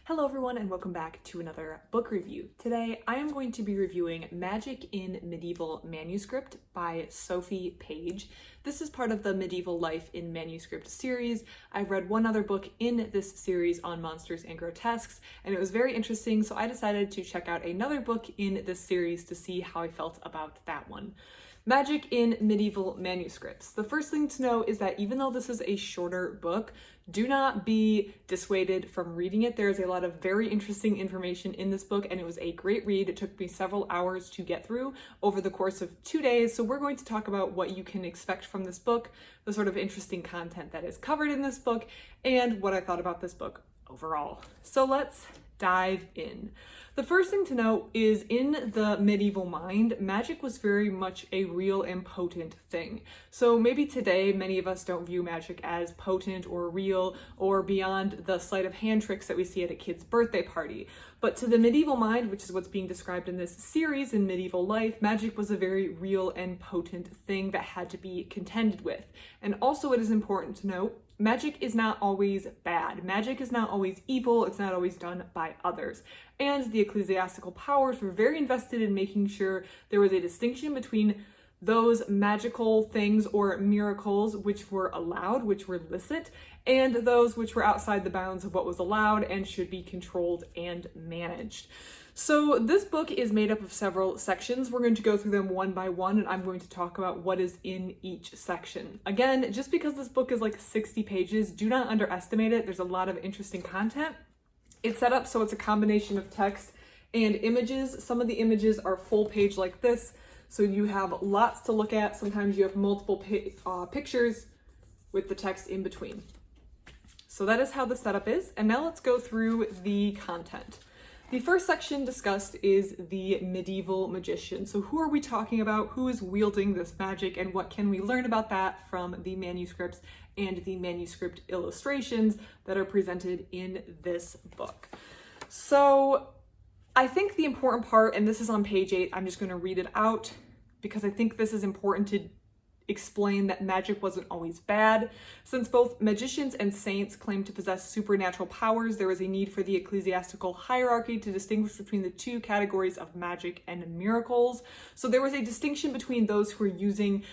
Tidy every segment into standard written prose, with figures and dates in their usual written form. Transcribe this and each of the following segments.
Hello everyone and welcome back to another book review. Today I am going to be reviewing Magic in Medieval Manuscript by Sophie Page. This is part of the Medieval Life in Manuscript series. I've read one other book in this series on monsters and grotesques and it was very interesting, so I decided to check out another book in this series to see how I felt about that one. Magic in Medieval Manuscripts. The first thing to know is that even though this is a shorter book, do not be dissuaded from reading it. There is a lot of very interesting information in this book and it was a great read. It took me several hours to get through over the course of 2 days. So we're going to talk about what you can expect from this book, the sort of interesting content that is covered in this book, and what I thought about this book overall. So let's dive in. The first thing to note is in the medieval mind, magic was very much a real and potent thing. So maybe today many of us don't view magic as potent or real or beyond the sleight of hand tricks that we see at a kid's birthday party. But to the medieval mind, which is what's being described in this series in medieval life, magic was a very real and potent thing that had to be contended with. And also it is important to note, magic is not always bad. Magic is not always evil. It's not always done by others. And the ecclesiastical powers were very invested in making sure there was a distinction between those magical things or miracles which were allowed, which were licit, and those which were outside the bounds of what was allowed and should be controlled and managed. So this book is made up of several sections. We're going to go through them one by one, and I'm going to talk about what is in each section. Again, just because this book is like 60 pages, do not underestimate it. There's a lot of interesting content. It's set up so it's a combination of text and images. Some of the images are full page like this, so you have lots to look at. Sometimes you have multiple pictures with the text in between. So that is how the setup is, and now let's go through the content. The first section discussed is the medieval magician. So who are we talking about? Who is wielding this magic, and what can we learn about that from the manuscripts and the manuscript illustrations that are presented in this book? So I think the important part, and this is on page 8, I'm just going to read it out because I think this is important to explain that magic wasn't always bad. Since both magicians and saints claim to possess supernatural powers, there was a need for the ecclesiastical hierarchy to distinguish between the two categories of magic and miracles. So there was a distinction between those who were using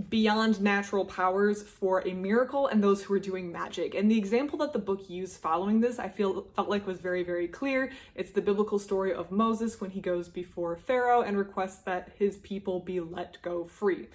beyond natural powers for a miracle and those who were doing magic. And the example that the book used following this, I felt like was very, very clear. It's the biblical story of Moses when he goes before Pharaoh and requests that his people be let go free.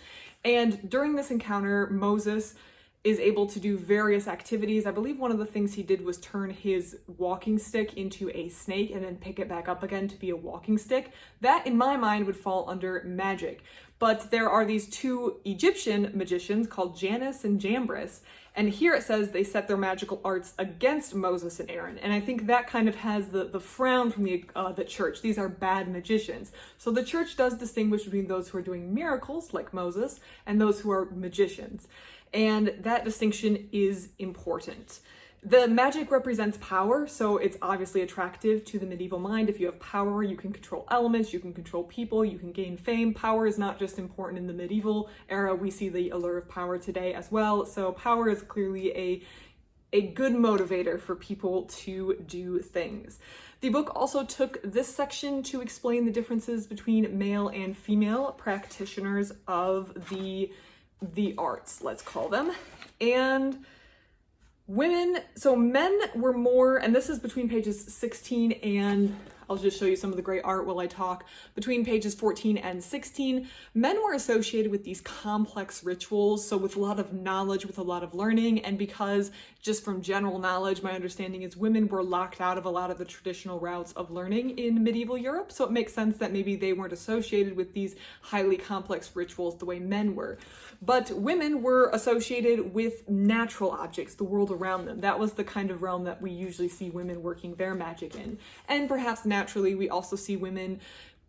And during this encounter, Moses is able to do various activities. I believe one of the things he did was turn his walking stick into a snake and then pick it back up again to be a walking stick. That, in my mind, would fall under magic. But there are these two Egyptian magicians called Janus and Jambres, and here it says they set their magical arts against Moses and Aaron. And I think that kind of has the frown from the church. These are bad magicians. So the church does distinguish between those who are doing miracles, like Moses, and those who are magicians. And that distinction is important. The magic represents power, so it's obviously attractive to the medieval mind. If you have power, you can control elements, you can control people, you can gain fame. Power is not just important in the medieval era, we see the allure of power today as well. So power is clearly a good motivator for people to do things. The book also took this section to explain the differences between male and female practitioners of the arts, let's call them. And women, so men were more, and this is between pages 16 and, I'll just show you some of the great art while I talk, between pages 14 and 16, men were associated with these complex rituals, so with a lot of knowledge, with a lot of learning, and because just from general knowledge, my understanding is women were locked out of a lot of the traditional routes of learning in medieval Europe, so it makes sense that maybe they weren't associated with these highly complex rituals the way men were. But women were associated with natural objects, the world around them. That was the kind of realm that we usually see women working their magic in. And perhaps naturally, we also see women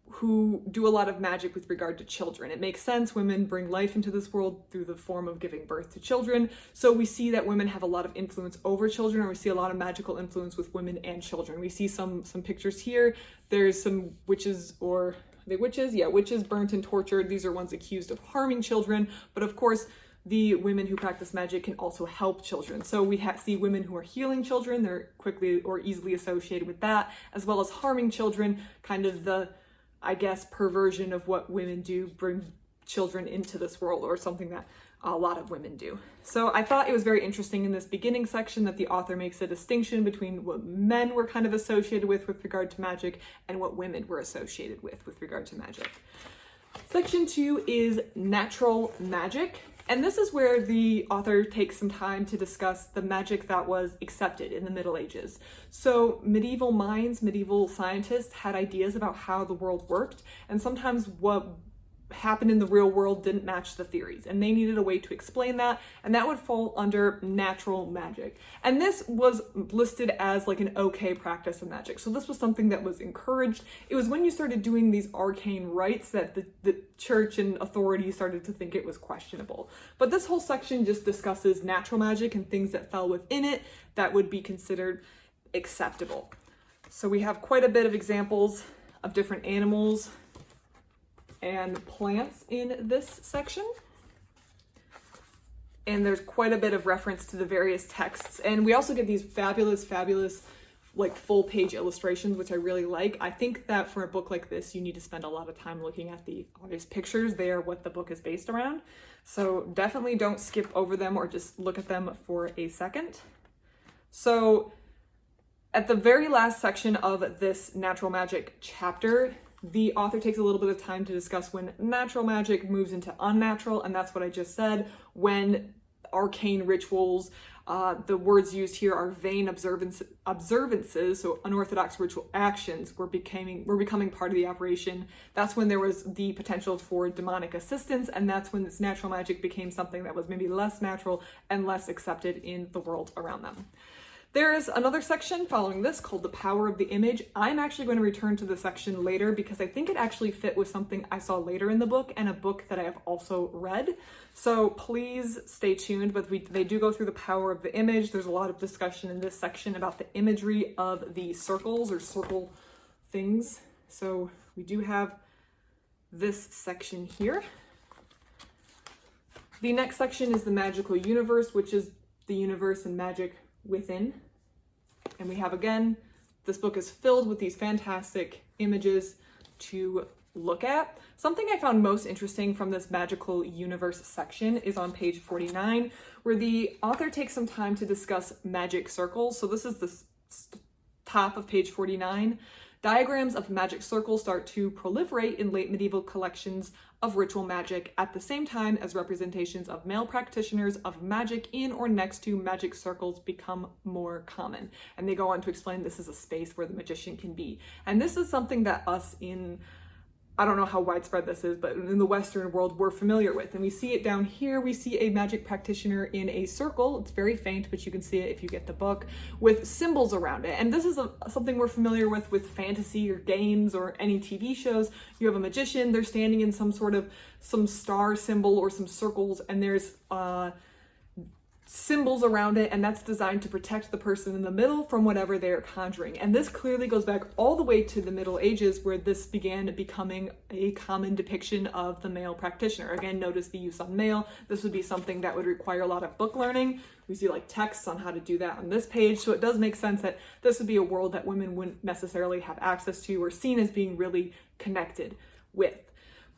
who do a lot of magic with regard to children. It makes sense. Women bring life into this world through the form of giving birth to children. So we see that women have a lot of influence over children, or we see a lot of magical influence with women and children. We see some pictures here. There's some witches, or are they witches? Yeah, witches burnt and tortured. These are ones accused of harming children. But of course, the women who practice magic can also help children. So we see women who are healing children, they're quickly or easily associated with that, as well as harming children, kind of the, I guess, perversion of what women do, bring children into this world, or something that a lot of women do. So I thought it was very interesting in this beginning section that the author makes a distinction between what men were kind of associated with regard to magic and what women were associated with regard to magic. Section 2 is natural magic. And this is where the author takes some time to discuss the magic that was accepted in the Middle Ages. So medieval minds, medieval scientists had ideas about how the world worked, and sometimes what happened in the real world didn't match the theories, and they needed a way to explain that, and that would fall under natural magic. And this was listed as like an okay practice of magic. So this was something that was encouraged. It was when you started doing these arcane rites that the church and authorities started to think it was questionable. But this whole section just discusses natural magic and things that fell within it that would be considered acceptable. So we have quite a bit of examples of different animals and plants in this section. And there's quite a bit of reference to the various texts. And we also get these fabulous, like full page illustrations, which I really like. I think that for a book like this, you need to spend a lot of time looking at the obvious pictures. They are what the book is based around. So definitely don't skip over them or just look at them for a second. So at the very last section of this natural magic chapter, the author takes a little bit of time to discuss when natural magic moves into unnatural, and that's what I just said, when arcane rituals, the words used here are vain observances, so unorthodox ritual actions were becoming part of the operation. That's when there was the potential for demonic assistance, and that's when this natural magic became something that was maybe less natural and less accepted in the world around them. There is another section following this called The Power of the Image. I'm actually going to return to the section later because I think it actually fit with something I saw later in the book and a book that I have also read. So please stay tuned, but they do go through the power of the image. There's a lot of discussion in this section about the imagery of the circles or circle things. So we do have this section here. The next section is the magical universe, which is the universe and magic within. And we have, again, this book is filled with these fantastic images to look at. Something I found most interesting from this magical universe section is on page 49, where the author takes some time to discuss magic circles. So this is the top of page 49. Diagrams of magic circles start to proliferate in late medieval collections of ritual magic at the same time as representations of male practitioners of magic in or next to magic circles become more common. And they go on to explain this is a space where the magician can be. And this is something that us in, I don't know how widespread this is, but in the Western world, we're familiar with. And we see it down here. We see a magic practitioner in a circle. It's very faint, but you can see it if you get the book, with symbols around it. And this is something we're familiar with fantasy or games or any TV shows. You have a magician, they're standing in some star symbol or some circles, and there's symbols around it, and that's designed to protect the person in the middle from whatever they're conjuring. And this clearly goes back all the way to the Middle Ages, where this began becoming a common depiction of the male practitioner. Again, notice the use on male. This would be something that would require a lot of book learning. We see like texts on how to do that on this page, so it does make sense that this would be a world that women wouldn't necessarily have access to or seen as being really connected with.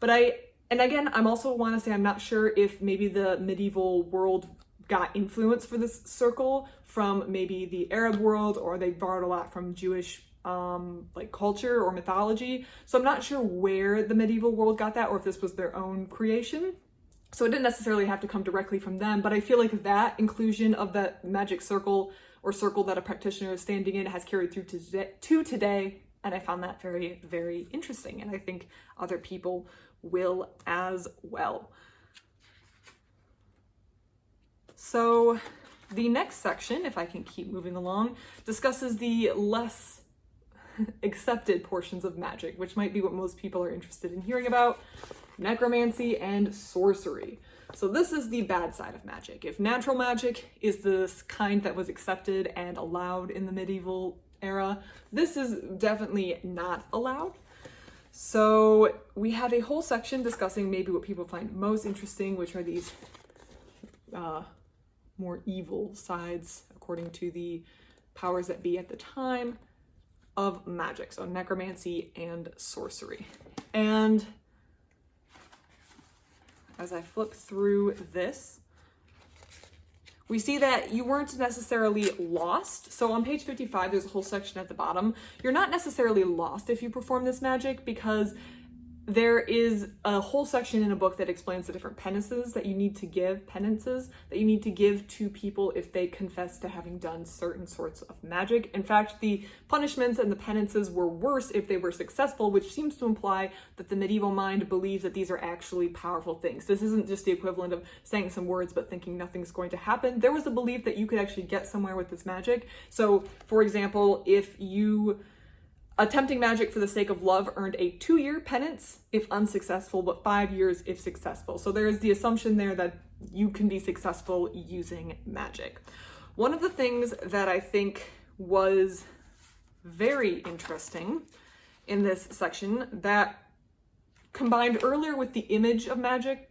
And again, I'm also want to say I'm not sure if maybe the medieval world got influence for this circle from maybe the Arab world, or they borrowed a lot from Jewish like culture or mythology. So I'm not sure where the medieval world got that, or if this was their own creation. So it didn't necessarily have to come directly from them, but I feel like that inclusion of that magic circle or circle that a practitioner is standing in has carried through to today. And I found that very, very interesting. And I think other people will as well. So the next section, if I can keep moving along, discusses the less accepted portions of magic, which might be what most people are interested in hearing about: necromancy and sorcery. So this is the bad side of magic. If natural magic is this kind that was accepted and allowed in the medieval era, this is definitely not allowed. So we have a whole section discussing maybe what people find most interesting, which are these more evil sides, according to the powers that be at the time, of magic. So necromancy and sorcery. And as I flip through this, we see that you weren't necessarily lost. So on page 55, there's a whole section at the bottom. You're not necessarily lost if you perform this magic, because there is a whole section in a book that explains the different penances that you need to give to people if they confess to having done certain sorts of magic. In fact, the punishments and the penances were worse if they were successful, which seems to imply that the medieval mind believes that these are actually powerful things. This isn't just the equivalent of saying some words but thinking nothing's going to happen. There was a belief that you could actually get somewhere with this magic. So, for example, if you attempting magic for the sake of love earned a 2-year penance if unsuccessful, but 5 years if successful. So there is the assumption there that you can be successful using magic. One of the things that I think was very interesting in this section that combined earlier with the image of magic,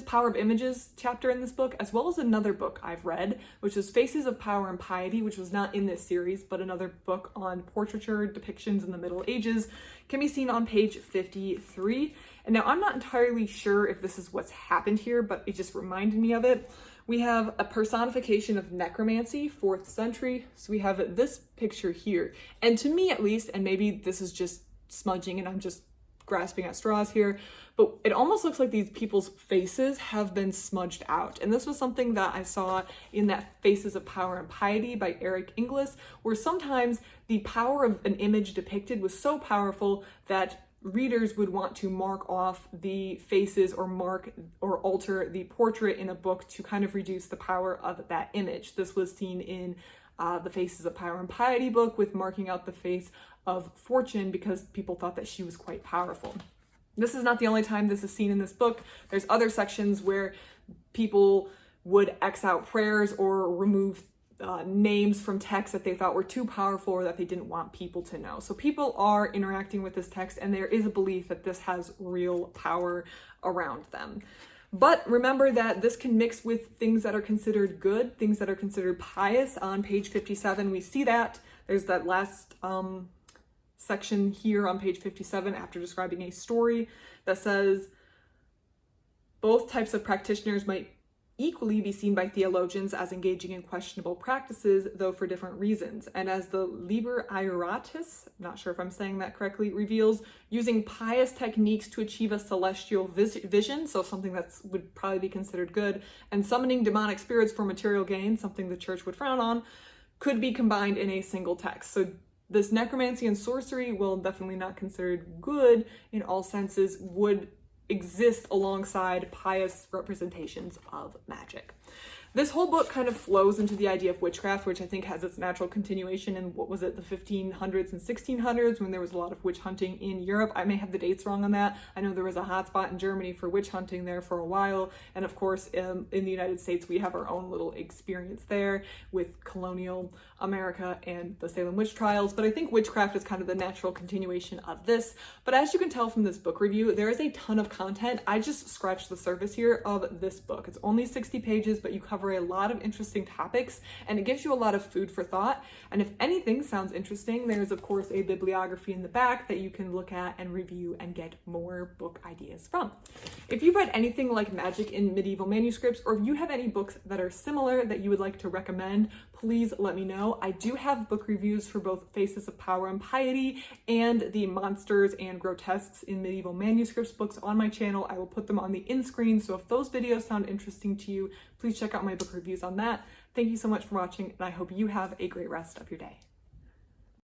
Power of Images chapter in this book, as well as another book I've read, which is Faces of Power and Piety, which was not in this series, but another book on portraiture depictions in the Middle Ages, can be seen on page 53. And now I'm not entirely sure if this is what's happened here, but it just reminded me of it. We have a personification of necromancy, 4th century. So we have this picture here. And to me at least, and maybe this is just smudging and I'm just grasping at straws here, but it almost looks like these people's faces have been smudged out. And this was something that I saw in that Faces of Power and Piety by Eric Inglis, where sometimes the power of an image depicted was so powerful that readers would want to mark off the faces or mark or alter the portrait in a book to kind of reduce the power of that image. This was seen in the Faces of Power and Piety book with marking out the face of Fortune because people thought that she was quite powerful. This is not the only time this is seen in this book. There's other sections where people would X out prayers or remove names from texts that they thought were too powerful or that they didn't want people to know. So people are interacting with this text, and there is a belief that this has real power around them. But remember that this can mix with things that are considered good, things that are considered pious. On page 57, we see that. There's that last section here on page 57 after describing a story that says both types of practitioners might equally be seen by theologians as engaging in questionable practices, though for different reasons. And as the Liber Iuratus, not sure if I'm saying that correctly, reveals, using pious techniques to achieve a celestial vision, so something that would probably be considered good, and summoning demonic spirits for material gain, something the church would frown on, could be combined in a single text. So this necromancy and sorcery, while definitely not considered good in all senses, would exist alongside pious representations of magic. This whole book kind of flows into the idea of witchcraft, which I think has its natural continuation in, what was it, the 1500s and 1600s, when there was a lot of witch hunting in Europe. I may have the dates wrong on that. I know there was a hotspot in Germany for witch hunting there for a while. And of course, in the United States, we have our own little experience there with colonial America and the Salem witch trials. But I think witchcraft is kind of the natural continuation of this. But as you can tell from this book review, there is a ton of content. I just scratched the surface here of this book. It's only 60 pages, but you cover a lot of interesting topics, and it gives you a lot of food for thought. And if anything sounds interesting, there's of course a bibliography in the back that you can look at and review and get more book ideas from. If you've read anything like Magic in Medieval Manuscripts, or if you have any books that are similar that you would like to recommend, please let me know. I do have book reviews for both Faces of Power and Piety and the Monsters and Grotesques in Medieval Manuscripts books on my channel. I will put them on the end screen, so if those videos sound interesting to you, please check out my book reviews on that. Thank you so much for watching, and I hope you have a great rest of your day.